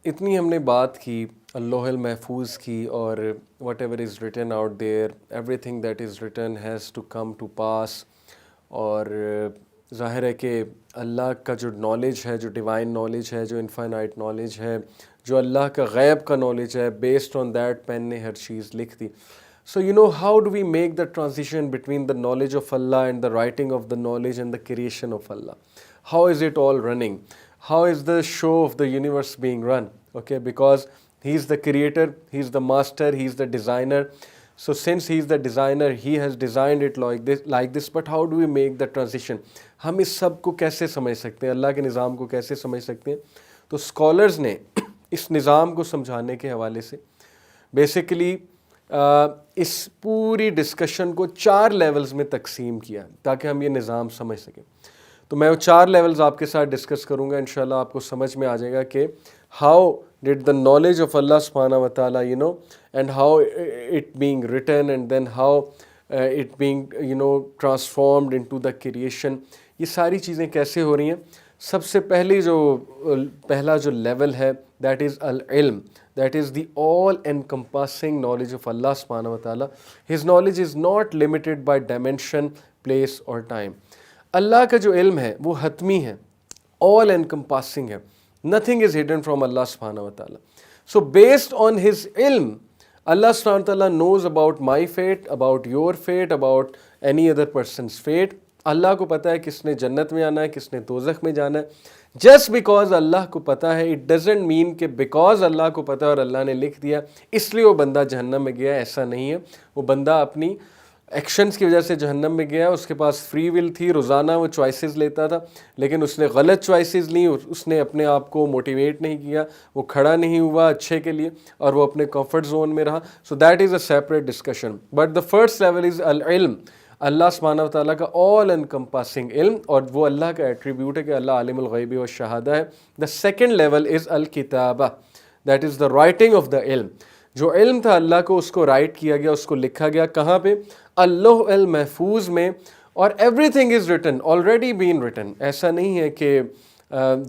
इतनी हमने बात की अल्लाहुल महफूज की और whatever is written out there, everything that is written has to come to pass. और ज़ाहिर है कि अल्लाह का जो नॉलेज है, जो डिवाइन नॉलेज है, जो इनफाइनाइट नॉलेज है, जो अल्लाह का गैब का नॉलेज है, बेस्ड ऑन दैट पेन ने हर चीज़ लिख दी। So how do we make the transition between the knowledge of Allah and the writing of the knowledge and the creation of Allah? How is it all running? How is the show of the universe being run? Okay, because He is the creator, He is the master, He is the designer. So since He is the designer, He has designed it like this. But how do we make the transition? हम इस सब को कैसे समझ सकते हैं, अल्लाह के निज़ाम को कैसे समझ सकते हैं? तो स्कॉलर्स ने इस निज़ाम को समझाने के हवाले से बेसिकली इस पूरी डिस्कशन को 4 लेवल्स में तकसीम किया ताकि हम ये निज़ाम समझ सकें। तो मैं वो 4 लेवल्स आपके साथ डिस्कस करूँगा, इंशाल्लाह आपको समझ में आ जाएगा कि how did the knowledge of Allah सुब्हानहू व तआला and how it being written and then how it being transformed into the creation, ये सारी चीज़ें कैसे हो रही हैं। सबसे पहला जो लेवल है दैट इज़ अल इल्म, that is the all-encompassing knowledge of Allah subhanahu wa ta'ala. His knowledge is not limited by dimension, place or time. Allah का जो इल्म है वो हतमी है, all-encompassing है. Nothing is hidden from Allah subhanahu wa ta'ala. So based on His ilm, Allah subhanahu wa ta'ala knows about my fate, about your fate, about any other person's fate. अल्लाह को पता है किसने जन्नत में आना है, किसने दोज़ख में जाना है। जस्ट बिकॉज अल्लाह को पता है, इट डजेंट मीन कि बिकॉज अल्लाह को पता है और अल्लाह ने लिख दिया इसलिए वो बंदा जहन्नम में गया, ऐसा नहीं है। वो बंदा अपनी एक्शंस की वजह से जहन्नम में गया, उसके पास फ्री विल थी, रोज़ाना वो चॉइसेस लेता था, लेकिन उसने गलत चॉइसेस ली, उसने अपने आप को मोटिवेट नहीं किया, वो खड़ा नहीं हुआ अच्छे के लिए और वो अपने कंफर्ट जोन में रहा। So that is a separate discussion. But the first level is अल इल्म, अल्लाह सुब्हानहू व तआला का ऑल एनकम्पासिंग इल्म, और वो अल्लाह का एट्रीब्यूट है कि अल्लाह आलिमुल गैबी व शहादा है। द सेकंड लेवल इज़ अल किताबा, that is the writing of the इल्म। जो इल्म था अल्लाह को, उसको राइट किया गया, उसको लिखा गया। कहाँ पे? अल्लाहुल महफूज में। और everything is written, already been written. ऐसा नहीं है कि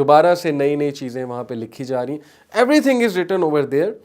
दोबारा से नई नई चीज़ें वहाँ पे लिखी जा रही। Everything is written over there.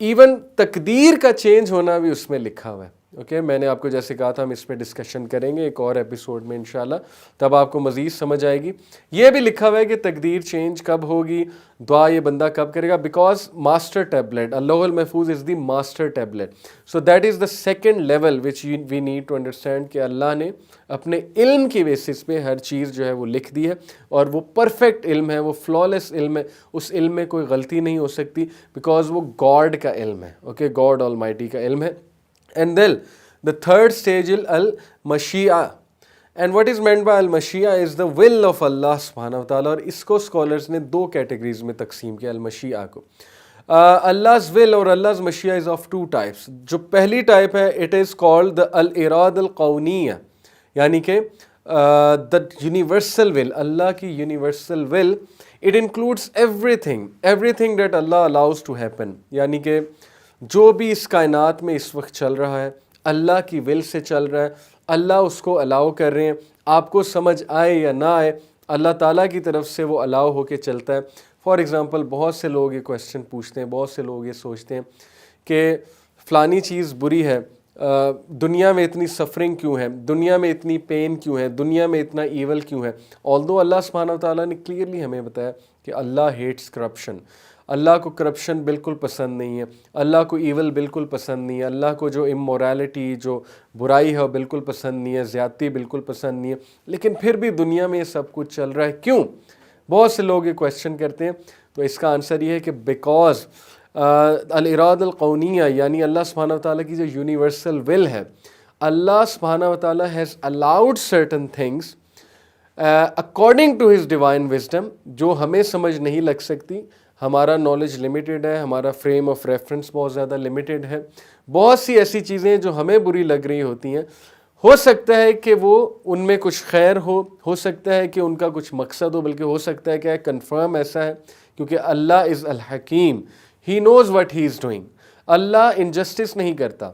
Even तकदीर का चेंज होना भी उसमें लिखा हुआ है। ओके, मैंने आपको जैसे कहा था हम इस पर डिस्कशन करेंगे एक और एपिसोड में इंशाल्लाह, तब आपको मज़ीद समझ आएगी। ये भी लिखा हुआ है कि तकदीर चेंज कब होगी, दुआ ये बंदा कब करेगा, बिकॉज मास्टर टैबलेट, अल्लाहुल महफूज is the master tablet. So that is the second level which we need to understand कि अल्लाह ने अपने इल्म की बेसिस पे हर चीज़ जो है वो लिख दी है, और वो परफेक्ट इल्म है, वो फ्लॉलेस इल्म है, उस इल्म में कोई गलती नहीं हो सकती, बिकॉज वो गॉड का इल्म है। ओके, गॉड ऑलमाइटी का इल्म है। And then the third stage is al-mashia, and what is meant by al-mashia is the will of Allah subhanahu wa ta'ala। और इसको scholars ने 2 कैटेगरीज में तकसीम किया al-mashia को। Allah's will और Allah's mashia is of 2 types। जो पहली टाइप है it is called the al-irad al-kawniyya, यानी कि the universal will, अल्लाह की universal will, it includes everything that Allah allows to happen। यानी कि जो भी इस कायनात में इस वक्त चल रहा है अल्लाह की विल से चल रहा है, अल्लाह उसको अलाउ कर रहे हैं, आपको समझ आए या ना आए, अल्लाह ताला की तरफ से वो अलाउ होके चलता है। फॉर एग्ज़ाम्पल बहुत से लोग ये क्वेश्चन पूछते हैं, बहुत से लोग ये सोचते हैं कि फ़लानी चीज़ बुरी है, दुनिया में इतनी सफरिंग क्यों है, दुनिया में इतनी पेन क्यों है, दुनिया में इतना ईवल क्यों है। ऑल्दो अल्लाह सुब्हानहू व तआला ने क्लियरली हमें बताया कि अल्लाह हेट्स करप्शन, अल्लाह को करप्शन बिल्कुल पसंद नहीं है, अल्लाह को ईवल बिल्कुल पसंद नहीं है, अल्लाह को जो इमोरालिटी, जो बुराई है वो बिल्कुल पसंद नहीं है, ज़्यादती बिल्कुल पसंद नहीं है। लेकिन फिर भी दुनिया में ये सब कुछ चल रहा है, क्यों? बहुत से लोग ये क्वेश्चन करते हैं। तो इसका आंसर ये है कि बिकॉज अल-इराद अल-कौनिया, यानी अल्लाह सुब्हानहू व तआला की जो यूनिवर्सल विल है, अल्लाह सुब्हानहू व तआला has allowed certain things according to his divine wisdom, जो हमें समझ नहीं लग सकती। हमारा नॉलेज लिमिटेड है, हमारा फ्रेम ऑफ रेफरेंस बहुत ज़्यादा लिमिटेड है। बहुत सी ऐसी चीज़ें जो हमें बुरी लग रही होती हैं, हो सकता है कि वो उनमें कुछ खैर हो सकता है कि उनका कुछ मकसद हो, बल्कि हो सकता है कि कन्फर्म ऐसा है, क्योंकि अल्लाह इज़ अल हकीम, he knows what he is doing. Allah injustice नहीं करता,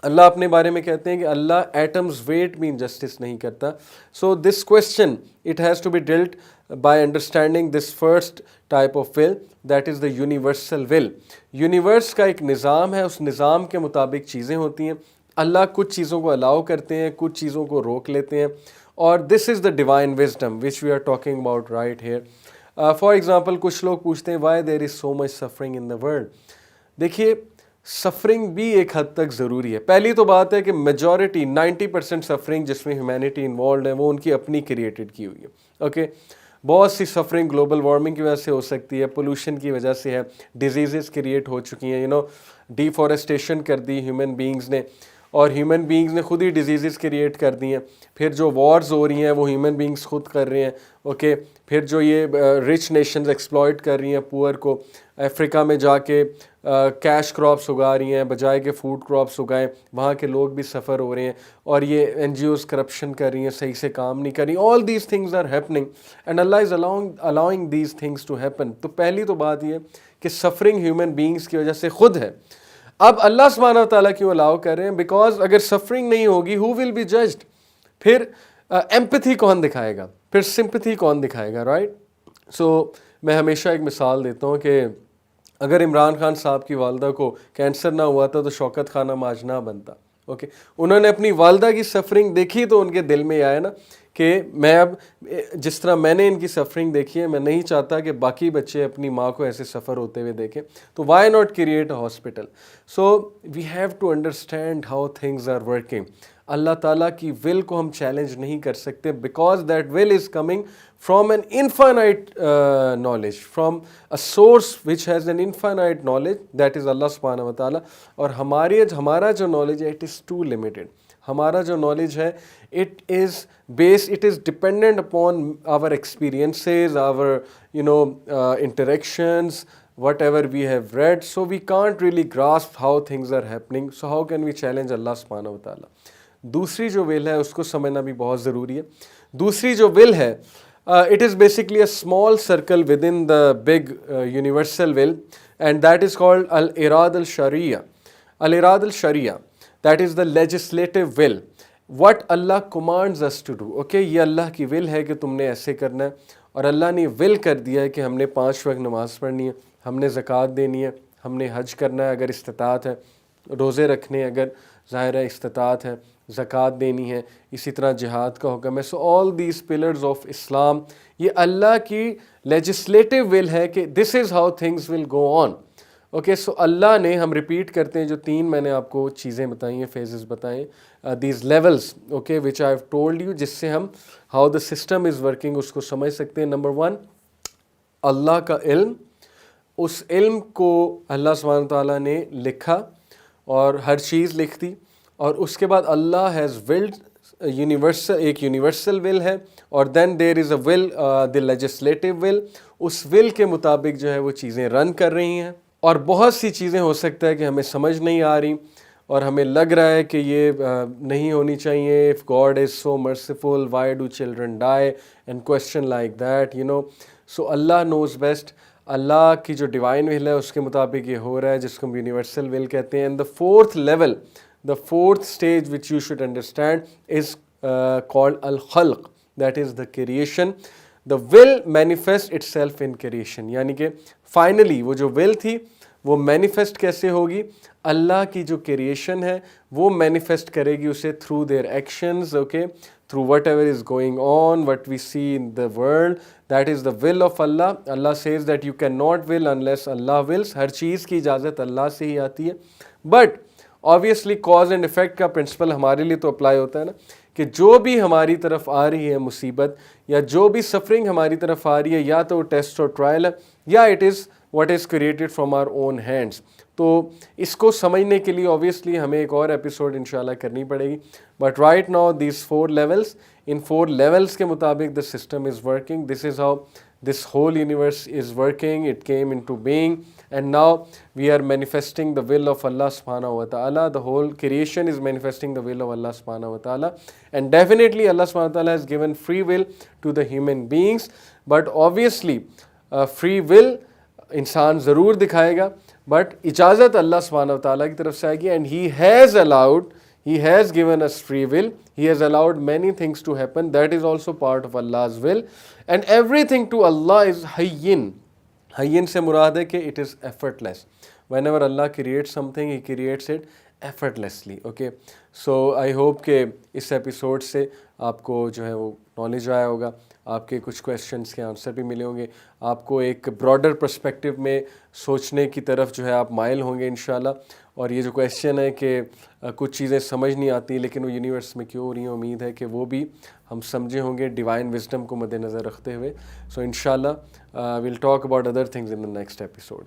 अल्लाह अपने बारे में कहते हैं कि अल्लाह एटम्स वेट भी इनजस्टिस नहीं करता. So this question it has to be dealt by understanding this first type of will, that is the universal will. Universe का एक निज़ाम है, उस निज़ाम के मुताबिक चीज़ें होती हैं. अल्लाह कुछ चीज़ों को अलाउ करते हैं, कुछ चीज़ों को रोक लेते हैं, और this is the divine wisdom which we are talking about right here. For example कुछ लोग पूछते हैं why there is so much suffering in the world. देखिए, सफरिंग भी एक हद तक ज़रूरी है. पहली तो बात है कि मेजॉरिटी 90% सफरिंग जिसमें ह्यूमैनिटी इन्वॉल्व है वो उनकी अपनी क्रिएटेड की हुई है. ओके, बहुत सी सफरिंग ग्लोबल वार्मिंग की वजह से हो सकती है, पोल्यूशन की वजह से है, डिजीज़ क्रिएट हो चुकी हैं, डिफॉरेस्टेशन कर दी ह्यूमन बींग्स ने, और ह्यूमन बींग्स ने खुद ही डिजीज़ क्रिएट कर दी हैं. फिर जो वॉर्स हो रही हैं वो ह्यूमन बींग्स खुद कर रहे हैं. ओके, फिर जो ये रिच नेशंस एक्सप्लॉइट कर रही हैं पुअर को, अफ्रीका में जाके कैश क्रॉप्स उगा रही हैं बजाय के फूड क्रॉप्स उगाएं, वहाँ के लोग भी सफ़र हो रहे हैं. और ये NGOs करप्शन कर रही हैं, सही से काम नहीं कर रही. All these things are happening and अल्लाह is allowing these things to happen. तो पहली तो बात ये कि सफरिंग ह्यूमन बींग्स की वजह से खुद है. अब अल्लाह सुब्हानहू व तआला क्यों अलाउ कर रहे हैं? बिकॉज अगर सफरिंग नहीं होगी, हु विल बी जज्ड? फिर एम्पैथी कौन दिखाएगा, फिर सिंपैथी कौन दिखाएगा, राइट? सो मैं हमेशा एक मिसाल देता हूँ कि अगर इमरान खान साहब की वालदा को कैंसर ना हुआ था तो शौकत खाना माज ना बनता. ओके, उन्होंने अपनी वालदा की सफरिंग देखी तो उनके दिल में आया ना कि मैं अब जिस तरह मैंने इनकी सफरिंग देखी है, मैं नहीं चाहता कि बाकी बच्चे अपनी माँ को ऐसे सफ़र होते हुए देखें. तो why not create a hospital? So we have to understand how things are working. Allah ताला की विल को हम चैलेंज नहीं कर सकते because that will is coming from an infinite knowledge, from a source which has an infinite knowledge, that is Allah subhanahu wa ta'ala. और हमारा जो knowledge है, it is too limited. हमारा जो knowledge है, it is dependent upon our experiences, our interactions, whatever we have read. So we can't really grasp how things are happening. So how can we challenge Allah subhanahu wa ta'ala? दूसरी जो will है उसको समझना भी बहुत ज़रूरी है. दूसरी जो will है, it is basically a small circle within the big universal will, and that is called al-irad al-sharia. Al-irad al-sharia, that is the legislative will. What Allah commands us to do. Okay, ये Allah की will है कि तुमने ऐसे करना है, और अल्लाह ने will कर दिया है कि हमने 5 वक्त नमाज़ पढ़नी है, हमने ज़कात देनी है, हमने हज करना है अगर इस्तिताअत है, रोज़े रखने अगर ज़ाहिर है इस्तिताअत है, ज़कात देनी है, इसी तरह जिहाद का हुक्म है. So all these pillars of Islam, ये अल्लाह की लेजिस्लेटिव विल है कि this is how things will go on. Okay, so Allah ने, हम रिपीट करते हैं जो 3 मैंने आपको चीज़ें बताई हैं, फेजेस बताएं, these levels, okay, which I have told you, जिससे हम how the system is working उसको समझ सकते हैं. नंबर 1, अल्लाह का इल्म. उस इल्म को अल्लाह सुब्हानहू व तआला ने लिखा और हर चीज़ लिख दी, और उसके बाद अल्लाह हैज़ विल्ड यूनिवर्सल, एक यूनिवर्सल विल है, और then there is a will, the legislative will. उस विल के मुताबिक जो है वो चीज़ें रन कर रही हैं. और बहुत सी चीज़ें हो सकता है कि हमें समझ नहीं आ रही और हमें लग रहा है कि ये नहीं होनी चाहिए. If God is so merciful, why do children die, and question like that, so Allah knows best. Allah की जो डिवाइन विल है उसके मुताबिक ये हो रहा है, जिसको हम यूनिवर्सल विल कहते हैं. And the fourth level, the fourth stage which you should understand is called al-khalq, that is the creation. The will manifest itself in creation, यानी कि finally वो जो will थी वो manifest कैसे होगी? अल्लाह की जो creation है वो manifest करेगी उसे through their actions, okay, through whatever is going on, what we see in the world. That is the will of Allah. Allah says that you cannot will unless Allah wills. हर चीज़ की इजाज़त अल्लाह से ही आती है. But obviously cause and effect का principal हमारे लिए तो apply होता है ना, कि जो भी हमारी तरफ आ रही है मुसीबत, या जो भी सफरिंग हमारी तरफ आ रही है, या तो टेस्ट और ट्रायल है, या it is what is created from our own hands. तो इसको समझने के लिए ऑब्वियसली हमें एक और एपिसोड इंशाल्लाह करनी पड़ेगी. But right now these 4 levels, in 4 levels के मुताबिक the system is working. This is how this whole universe is working. It came into being, and now we are manifesting the will of Allah subhanahu wa ta'ala. The whole creation is manifesting the will of Allah subhanahu wa ta'ala, and definitely Allah subhanahu wa ta'ala has given free will to the human beings. But obviously free will इंसान ज़रूर दिखाएगा, but इजाज़त अल्लाह सुब्हानहू व तआला की तरफ से आएगी and He has given us free will. He has allowed many things to happen. That is also part of Allah's will. And everything to Allah is hayyin. Hayyin से मुराद है कि it is effortless. Whenever Allah creates something, He creates it effortlessly. Okay. So I hope कि इस episode से आपको जो है वो नॉलेज आया होगा, आपके कुछ क्वेश्चंस के आंसर भी मिले होंगे, आपको एक ब्रॉडर पर्सपेक्टिव में सोचने की तरफ जो है आप माइल होंगे इंशाल्लाह। और ये जो क्वेश्चन है कि कुछ चीज़ें समझ नहीं आती लेकिन वो यूनिवर्स में क्यों हो रही हैं, उम्मीद है कि वो भी हम समझे होंगे डिवाइन विजडम को मद्देनज़र रखते हुए। सो इंशाल्लाह will talk about other things in the next episode.